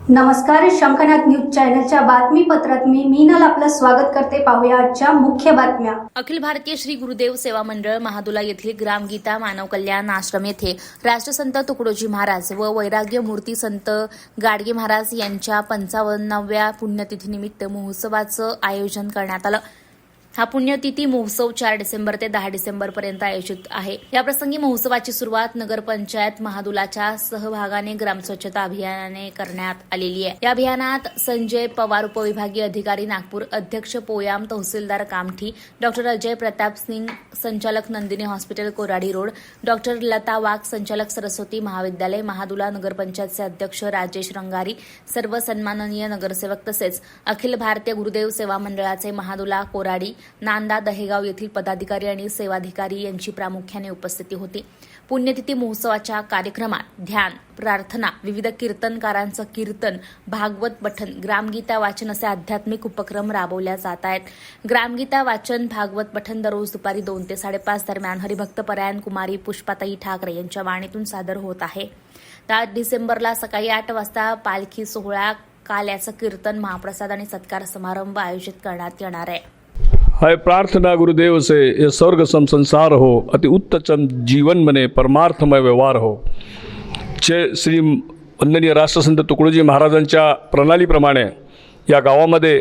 नमस्कार, शंखनाथ न्यूज चॅनलच्या बातमीपत्रात मी मीनल आपलं स्वागत करते। पाहूया आजच्या मुख्य बातम्या। अखिल भारतीय श्री गुरुदेव सेवा मंडळ महादुला येथील ग्रामगीता मानव कल्याण आश्रम येथे राष्ट्रसंत तुकडोजी महाराज व वैराग्य मूर्ती संत गाडगे महाराज यांच्या 55व्या पुण्यतिथीनिमित्त महोत्सवाचं आयोजन करण्यात आलं। हा पुण्यतिथी महोत्सव 4 डिसेंबर ते 10 डिसेंबर पर्यंत आयोजित आहे। या प्रसंगी महोत्सवाची सुरुवात नगरपंचायत महादुलाच्या सहभागाने ग्रामस्वच्छता अभियानाने करण्यात आलेली आहे। या अभियानात संजय पवार उपविभागीय अधिकारी नागपूर, अध्यक्ष पोयाम, तहसीलदार कामठी, डॉक्टर अजय प्रताप सिंग, संचालक Nandini hospital Koradi road, doctor Lata Wagh, संचालक सरस्वती महाविद्यालय महादुला, नगरपंचायतचे अध्यक्ष राजेश रंगारी, सर्व सन्माननीय नगरसेवक तसेच अखिल भारतीय गुरुदेव सेवा मंडळाचे महादुला, कोराडी, नांदा, दहेगाव येथील पदाधिकारी आणि सेवाधिकारी यांची प्रामुख्याने उपस्थिती होती। पुण्यतिथी महोत्सवाच्या कार्यक्रमात ध्यान, प्रार्थना, विविध कीर्तनकारांचं कीर्तन, भागवत पठण, ग्रामगीता वाचन असे आध्यात्मिक उपक्रम राबवल्या जात आहेत। ग्रामगीता वाचन, भागवत पठण दररोज दुपारी 2 ते 5:30 दरम्यान हरिभक्त परायण कुमारी पुष्पाताई ठाकरे यांच्या वाणीतून सादर होत आहे। 10 डिसेंबरला सकाळी 8 वाजता पालखी सोहळा, काल्याचं कीर्तन, महाप्रसाद आणि सत्कार समारंभ आयोजित करण्यात येणार आहे। है प्रार्थना गुरुदेव से ये स्वर्ग सम संसार हो, अति उत्तम जीवन बने परमार्थमय व्यवहार हो। श्री वंदनीय राष्ट्रसंत तुकडोजी महाराजांच्या प्रणालीप्रमाणे या गावामध्ये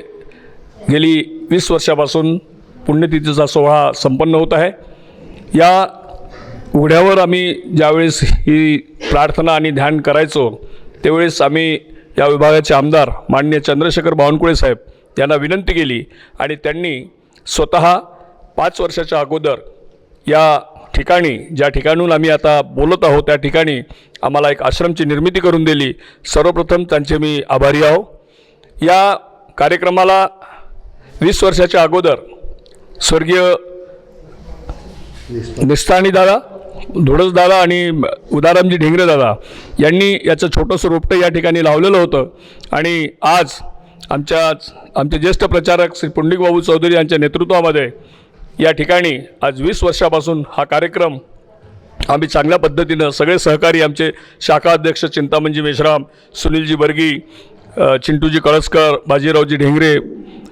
गेली 20 वर्षापासून पुण्यतिथीचा सोहळा संपन्न होत आहे। या उघड्यावर आम्ही ज्यावेळेस ही प्रार्थना आणि ध्यान करायचो त्यावेळेस आम्ही या विभागाचे आमदार माननीय चंद्रशेखर बावनकुळे साहेब यांना विनंती केली आणि त्यांनी स्वतः 5 वर्षाच्या अगोदर या ठिकाणी, ज्या ठिकाणून आम्ही आता बोलत आहोत त्या ठिकाणी आम्हाला एक आश्रमची निर्मिती करून दिली। सर्वप्रथम त्यांचे मी आभारी आहो। या कार्यक्रमाला 20 वर्षाच्या अगोदर स्वर्गीय निस्तानी दादा, धुडस दादा आणि उदारामजी ढेंगरे दादा यांनी याचं छोटंसं रोपटं या ठिकाणी लावलेलं होतं आणि आज आमचे ज्येष्ठ प्रचारक श्री पुंडलिकबाबू चौधरी यांच्या नेतृत्वामध्ये या ठिकाणी आज 20 वर्षापासून हा कार्यक्रम आम्ही चांगल्या पद्धतीनं सगळे सहकारी, आमचे शाखा अध्यक्ष चिंतामणजी मेश्राम, सुनीलजी बर्गी, चिंटूजी कळसकर, बाजीरावजी ढेंगरे,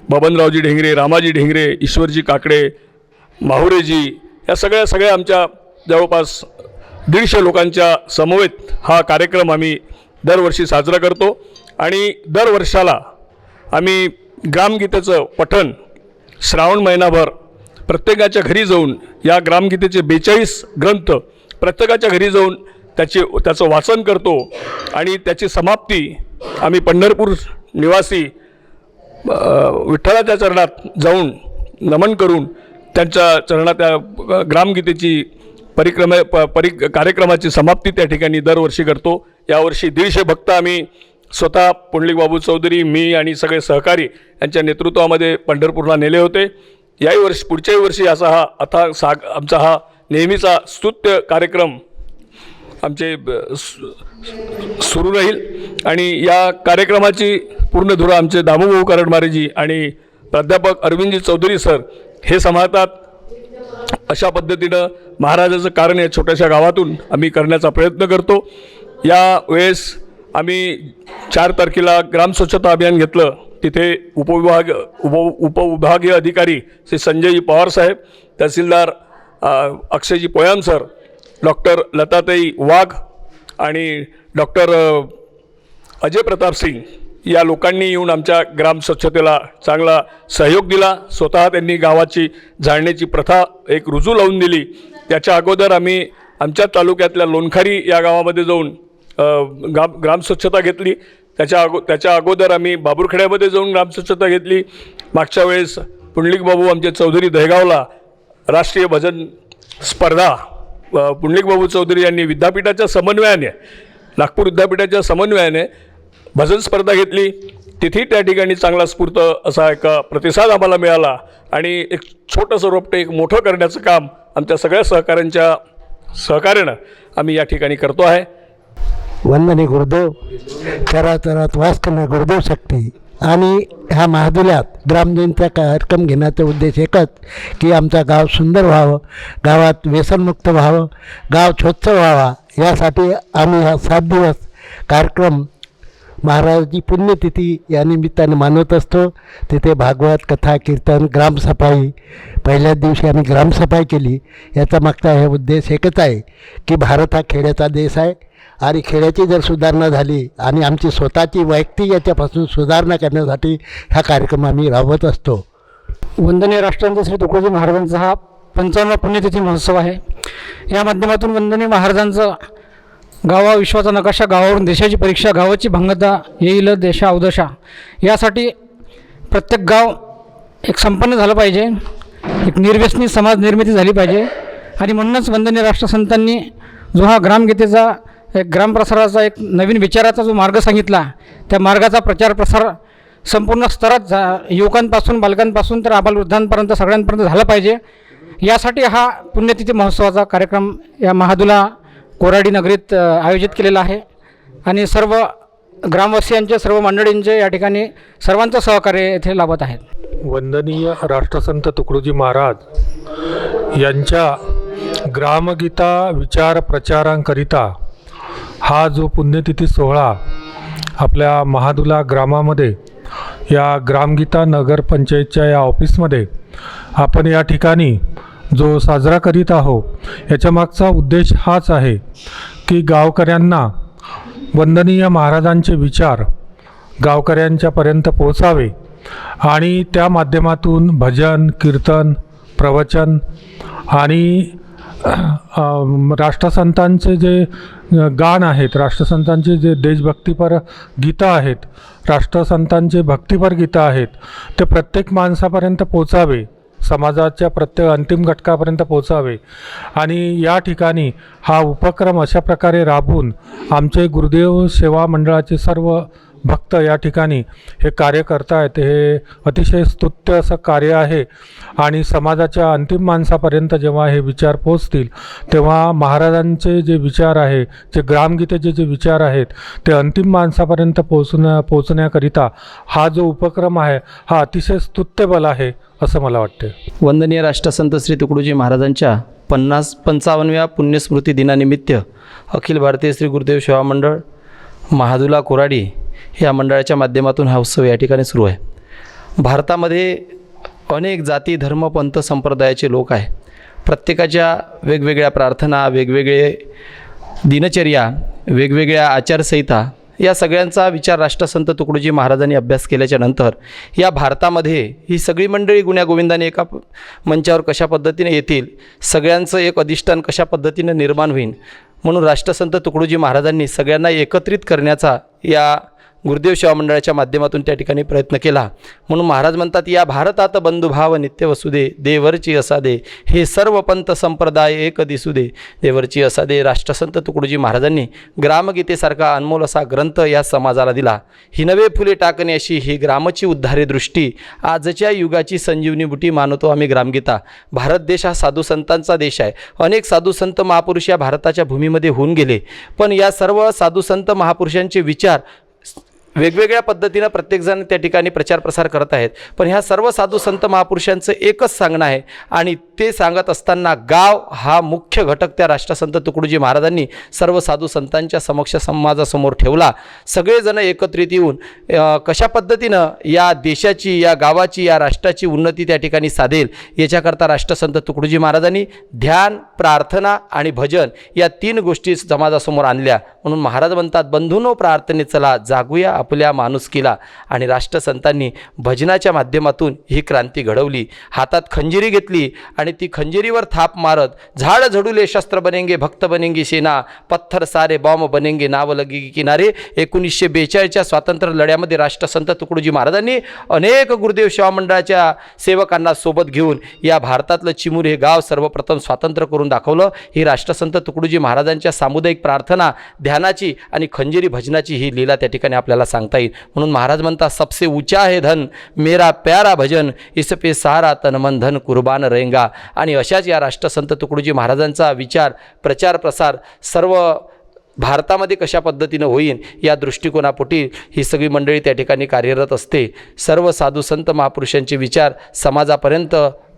बबनरावजी ढेंगरे, रामाजी ढेंगरे, ईश्वरजी काकडे, माहुरेजी, या सगळ्या आमच्या जवळपास 150 लोकांच्या समवेत हा कार्यक्रम आम्ही दरवर्षी साजरा करतो आणि दर वर्षाला आम्ही ग्रामगीतेचं पठण श्रावण महिनाभर प्रत्येकाच्या घरी जाऊन या ग्रामगीतेचे 42 ग्रंथ प्रत्येकाच्या घरी जाऊन त्याचं वाचन करतो आणि त्याची समाप्ती आम्ही पंढरपूर निवासी विठ्ठलाच्या चरणात जाऊन नमन करून त्यांच्या चरणात त्या ग्रामगीतेची कार्यक्रमाची समाप्ती त्या ठिकाणी दरवर्षी करतो। यावर्षी 150 भक्त आम्ही स्वतः पुंडलिकबाबू चौधरी, मी आणि सगळे सहकारी यांच्या नेतृत्वामध्ये पंढरपूरला नेले होते। याही वर्षी, पुढच्याही वर्षी असा हा आमचा हा नेहमीचा स्तुत्य कार्यक्रम आमचे सुरू राहील आणि या कार्यक्रमाची पूर्णधुरा आमचे दामूभाऊ करडमारेजी आणि प्राध्यापक अरविंदजी चौधरी सर हे सांभाळतात। अशा पद्धतीनं महाराजाचं कारण या छोट्याशा गावातून आम्ही करण्याचा प्रयत्न करतो। या वेळेस आम्ही 4 तारखेला ग्राम स्वच्छता अभियान घेतलं। तिथे उपविभागीय अधिकारी श्री संजयजी पवार साहेब, तहसीलदार अक्षयजी पोयाम सर, डॉक्टर लताताई वाघ आणि डॉक्टर अजय प्रताप सिंग या लोकांनी येऊन आमच्या ग्राम स्वच्छतेला चांगला सहयोग दिला। स्वतः त्यांनी गावाची जाळण्याची प्रथा एक रुजू लावून दिली। त्याच्या अगोदर आम्ही आमच्या तालुक्यातल्या लोणखारी या गावामध्ये जाऊन ग्रामस्वच्छता घेतली। त्याच्या अगोदर आम्ही बाबुरखेड्यामध्ये जाऊन ग्रामस्वच्छता घेतली। मागच्या वेळेस पुंडलिकबाबू आमचे चौधरी दहेगावला राष्ट्रीय भजन स्पर्धा पुंडलिकबाबू चौधरी यांनी विद्यापीठाच्या समन्वयाने, नागपूर विद्यापीठाच्या समन्वयाने भजन स्पर्धा घेतली। तिथे त्या ठिकाणी चांगला स्फूर्त असा एक प्रतिसाद आम्हाला मिळाला आणि एक छोटंसं रोपटं एक मोठं करण्याचं काम आमच्या सगळ्या सहकाऱ्यांच्या सहकार्यानं आम्ही या ठिकाणी करतो आहे। वंदनीय गुरुदेव, चराचरात वास करणारे गुरुदेव शक्ती आणि ह्या महादुल्यात ग्रामजयंतीचा कार्यक्रम घेण्याचा उद्देश एकच की आमचा गाव सुंदर व्हावं, गावात व्यसनमुक्त व्हावं, गाव स्वच्छ व्हावा, यासाठी आम्ही हा 7 दिवस कार्यक्रम महाराजांची पुण्यतिथी या निमित्ताने मानवत असतो. तिथे भागवत, कथा, कीर्तन, ग्रामसफाई, पहिल्याच दिवशी आम्ही ग्रामसफाई केली. याचा मागचा हे उद्देश एकच आहे की भारत हा खेड्याचा देश आहे आणि खेड्याची जर सुधारणा झाली आणि आमची स्वतःची वैयक्तिक याच्यापासून सुधारणा करण्यासाठी हा कार्यक्रम आम्ही राबवत असतो. वंदनीय राष्ट्रसंत श्री तुकडोजी महाराजांचा हा 55वा पुण्यतिथी महोत्सव आहे. या माध्यमातून वंदनीय महाराजांचं गावा विश्वाचा नकाशा, गावावरून देशाची परीक्षा, गावाची भंगता येईल देशा अवदशा, यासाठी प्रत्येक गाव एक संपन्न झालं पाहिजे, एक निर्व्यसनी समाज निर्मिती झाली पाहिजे. आणि म्हणूनच वंदनीय राष्ट्रसंतांनी जो हा ग्रामगीतेचा एक ग्रामप्रसाराचा एक नवीन विचाराचा जो मार्ग सांगितला, त्या मार्गाचा प्रचार प्रसार संपूर्ण स्तरात युवकांपासून, बालकांपासून तर आबालवृद्धांपर्यंत सगळ्यांपर्यंत झाला पाहिजे. यासाठी हा पुण्यतिथी महोत्सवाचा कार्यक्रम या महादुला कोराडी नगरीत आयोजित केलेला आहे. आणि सर्व ग्रामवासियांचे, सर्व मंडळींचे या ठिकाणी सर्वांचं सहकार्य येथे लाभत आहे. वंदनीय राष्ट्रसंत तुकडोजी महाराज यांच्या ग्रामगीता विचार प्रचारांकरिता हा जो पुण्यतिथी सोहळा आपल्या महादुला ग्रामामध्ये या ग्रामगीता नगरपंचायतच्या या ऑफिसमध्ये आपण या ठिकाणी जो साजरा करीत आहोत, याच्या मागचा उद्देश हाच आहे की गावकऱ्यांना वंदनीय महाराजांचे विचार गावकऱ्यांच्यापर्यंत पोहोचावे आणि त्या माध्यमातून भजन, कीर्तन, प्रवचन आणि राष्ट्रसंतांचे जे गाण आहेत, राष्ट्रसंतांचे जे देशभक्तीपर गीतं आहेत, राष्ट्रसंतांचे भक्तिपर गीतं आहेत, ते प्रत्येक माणसापर्यंत पोचावे, समाजाच्या प्रत्येक अंतिम घटकापर्यंत पोचावे. आणि या ठिकाणी हा उपक्रम अशा प्रकारे राबवून आमचे गुरुदेव सेवा मंडळाचे सर्व भक्त या ठिकाणी हे कार्य करतायत. हे अतिशय स्तुत्य असं कार्य आहे. आणि समाजाच्या अंतिम माणसापर्यंत जेव्हा हे विचार पोचतील, तेव्हा महाराजांचे जे विचार आहे, जे ग्रामगीतेचे जे विचार आहेत, ते अंतिम माणसापर्यंत पोचण्याकरिता हा जो उपक्रम आहे, हा अतिशय स्तुत्यबल आहे असं मला वाटते. वंदनीय राष्ट्रसंत श्री तुकडोजी महाराजांच्या 55व्या पुण्यस्मृती दिनानिमित्त अखिल भारतीय श्री गुरुदेव सेवा मंडळ महादुला कोराडी या मंडळाच्या माध्यमातून हा उत्सव या ठिकाणी सुरू आहे. भारतामध्ये अनेक जाती, धर्म, पंथ, संप्रदायाचे लोक आहे. प्रत्येकाच्या वेगवेगळ्या प्रार्थना, वेगवेगळे दिनचर्या, वेगवेगळ्या आचारसंहिता, या सगळ्यांचा विचार राष्ट्रसंत तुकडोजी महाराजांनी अभ्यास केल्याच्या नंतर या भारतामध्ये ही सगळी मंडळी गुण्यागोविंदाने एका मंचावर कशा पद्धतीने येतील, सगळ्यांचं एक अधिष्ठान कशा पद्धतीने निर्माण होईल, म्हणून राष्ट्रसंत तुकडोजी महाराजांनी सगळ्यांना एकत्रित करण्याचा या गुरुदेव सेवा मंडळाच्या माध्यमातून त्या ठिकाणी प्रयत्न केला. म्हणून महाराज म्हणतात, या भारतात बंधुभाव नित्य वसुदे, देवरची असादे, हे सर्व पंथ संप्रदाय एक दिसुदे, देवरची असादे. राष्ट्रसंत तुकडोजी महाराजांनी ग्रामगीतेसारखा अनमोल असा ग्रंथ या समाजाला दिला. ही नवे फुले टाकणे अशी ही ग्रामची उद्धारे दृष्टी, आजच्या युगाची संजीवनी बुटी मानतो आम्ही ग्रामगीता. भारत देश हा साधुसंतांचा देश आहे. अनेक साधुसंत महापुरुष या भारताच्या भूमीमध्ये होऊन गेले, पण या सर्व साधुसंत महापुरुषांचे विचार वेगवेगळ्या पद्धतीनं प्रत्येकजण त्या ठिकाणी प्रचार प्रसार करत आहेत. पण ह्या सर्व साधू संत महापुरुषांचं एकच सांगणं आहे, आणि ते सांगत असताना गाव हा मुख्य घटक त्या राष्ट्रसंत तुकडोजी महाराजांनी सर्व साधू संतांच्या समक्ष समाजासमोर ठेवला. सगळेजण एकत्रित येऊन कशा पद्धतीनं या देशाची, या गावाची, या राष्ट्राची उन्नती त्या ठिकाणी साधेल, याच्याकरता राष्ट्रसंत तुकडोजी महाराजांनी ध्यान, प्रार्थना आणि भजन या 3 गोष्टी समाजासमोर आणल्या. म्हणून महाराज म्हणतात, बंधूनो प्रार्थने चला, जागूया आपल्या माणुसकीला. आणि राष्ट्रसंतांनी भजनाच्या माध्यमातून ही क्रांती घडवली. हातात खंजिरी घेतली आणि ती खंजिरीवर थाप मारत, झाड झडुले शस्त्र बनेंगे, भक्त बनेंगे सेना, पत्थर सारे बॉम्ब बनेंगे, नाव लगी किनारे. 1942च्या स्वातंत्र्य लढ्यामध्ये राष्ट्रसंत तुकडोजी महाराजांनी अनेक गुरुदेव सेवा मंडळाच्या सेवकांना सोबत घेऊन या भारतातलं चिमूर हे गाव सर्वप्रथम स्वातंत्र्य करून दाखवलं. ही राष्ट्रसंत तुकडोजी महाराजांच्या सामुदायिक प्रार्थना, ध्यानाची आणि खंजिरी भजनाची ही लीला त्या ठिकाणी आपल्याला सांगता येईल. म्हणून महाराज म्हणतात, सबसे ऊंचा है धन मेरा प्यारा भजन, इस पे सारा तन मन धन कुर्बान रहेगा. आणि अशाच या राष्ट्रसंत तुकडोजी महाराजांचा विचार, प्रचार, प्रसार सर्व भारतामध्ये कशा पद्धतीनं होईल या दृष्टिकोनापोटी ही सगळी मंडळी त्या ठिकाणी कार्यरत असते. सर्व साधू संत महापुरुषांचे विचार समाजापर्यंत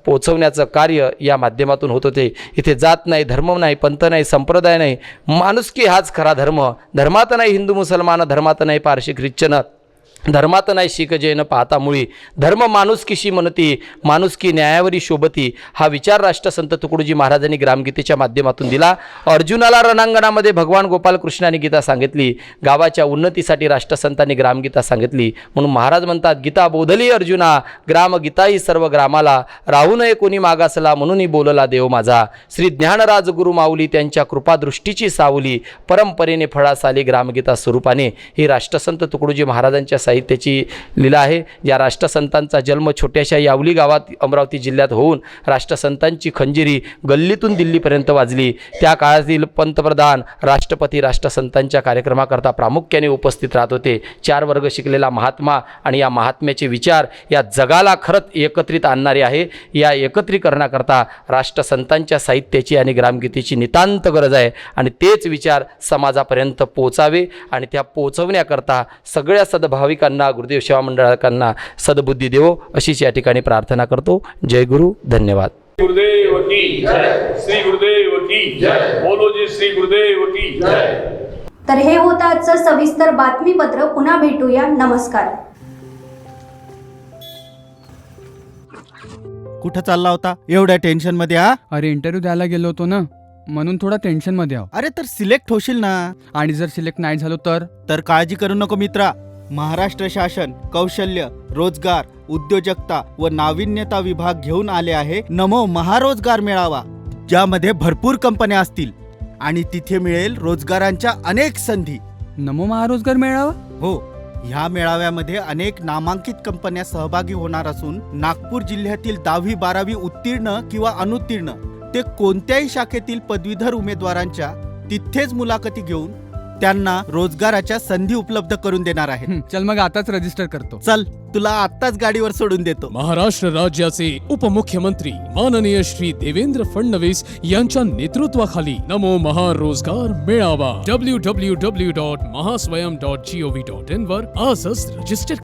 पोचवण्याचं कार्य या माध्यमातून होत होते. इथे जात नाही, धर्म नाही, पंथ नाही, संप्रदाय नाही, माणुसकी हाच खरा धर्म. धर्मात नाही हिंदू मुसलमान, धर्मात नाही पारशी ख्रिश्चन, धर्मात नाही शीख जैन पाहता मुळी, धर्म माणुसकीशी म्हणती, माणुसकी न्यायावरी शोभती. हा विचार राष्ट्रसंत तुकडोजी महाराजांनी ग्रामगीतेच्या माध्यमातून दिला. अर्जुनाला रणांगणामध्ये भगवान गोपालकृष्णाने गीता सांगितली. गावाच्या उन्नतीसाठी राष्ट्रसंतांनी ग्रामगीता सांगितली. म्हणून महाराज म्हणतात, गीता बोधली अर्जुना, ग्रामगीता ही सर्व ग्रामाला, राहू नये कोणी मागासला, म्हणून बोलला देव माझा. श्री ज्ञानराज गुरु माऊली त्यांच्या कृपादृष्टीची सावली, परंपरेने फळास आली ग्रामगीता स्वरूपाने. ही राष्ट्रसंत तुकडोजी महाराजांच्या साहित्याची लीला आहे. या राष्ट्रसंतांचा जन्म छोट्याशा यावली गावात अमरावती जिल्ह्यात होऊन राष्ट्रसंतांची खंजिरी गल्लीतून दिल्लीपर्यंत वाजली. त्या काळातील पंतप्रधान, राष्ट्रपती राष्ट्रसंतांच्या कार्यक्रमाकरता प्रामुख्याने उपस्थित राहत होते. 4 वर्ग शिकलेला महात्मा आणि या महात्म्याचे विचार या जगाला खरंच एकत्रित आणणारे आहे. या एकत्रीकरणाकरता राष्ट्रसंतांच्या साहित्याची आणि ग्रामगीतेची नितांत गरज आहे आणि तेच विचार समाजापर्यंत पोचावे आणि त्या पोचवण्याकरता सगळ्या सद्भाविकांना, गुरुदेव सेवा मंडळांना सद्बुद्धी देवो अशीच या ठिकाणी प्रार्थना करतो. जय गुरु, धन्यवाद. गुरुदेव की जय. श्री गुरुदेव की जय. बोलो जी श्री गुरुदेव की जय. तर हे होतं आजचं सविस्तर बातमीपत्र. पुन्हा भेटूया. नमस्कार. कुठं चालला होता एवढ्या टेन्शन मध्ये? अरे इंटरव्ह्यू द्यायला गेलो होतो ना, म्हणून थोडा टेन्शन मध्ये आहो. अरे तर सिलेक्ट होशील ना. आणि जर सिलेक्ट नाही झालो तर काळजी करू नको मित्रा. महाराष्ट्र शासन कौशल्य, रोजगार, उद्योजकता व नाविन्यता विभाग घेऊन आले आहे नमो महारोजगार मेळावा, ज्यामध्ये भरपूर कंपन्या असतील आणि तिथे मिळेल रोजगारांच्या अनेक संधी. नमो महारोजगार मेळावा? हो, ह्या मेळाव्यामध्ये अनेक नामांकित कंपन्या सहभागी होणार असून नागपूर जिल्ह्यातील 10वी 12वी उत्तीर्ण किंवा अनुत्तीर्ण ते कोणत्याही शाखेतील पदवीधर उमेदवारांच्या तिथेच मुलाखती घेऊन त्यांना रोजगाराच्या संधी उपलब्ध करून देणार आहेत. चल मग आताच रजिस्टर करतो. चल, तुला आत्ताच गाडीवर सोडून देतो. महाराष्ट्र राज्याचे उपमुख्यमंत्री माननीय श्री देवेंद्र फडणवीस यांच्या नेतृत्वाखाली नमो महारोजगार मेळावा www.mahaswayam.gov.in वर आजच रजिस्टर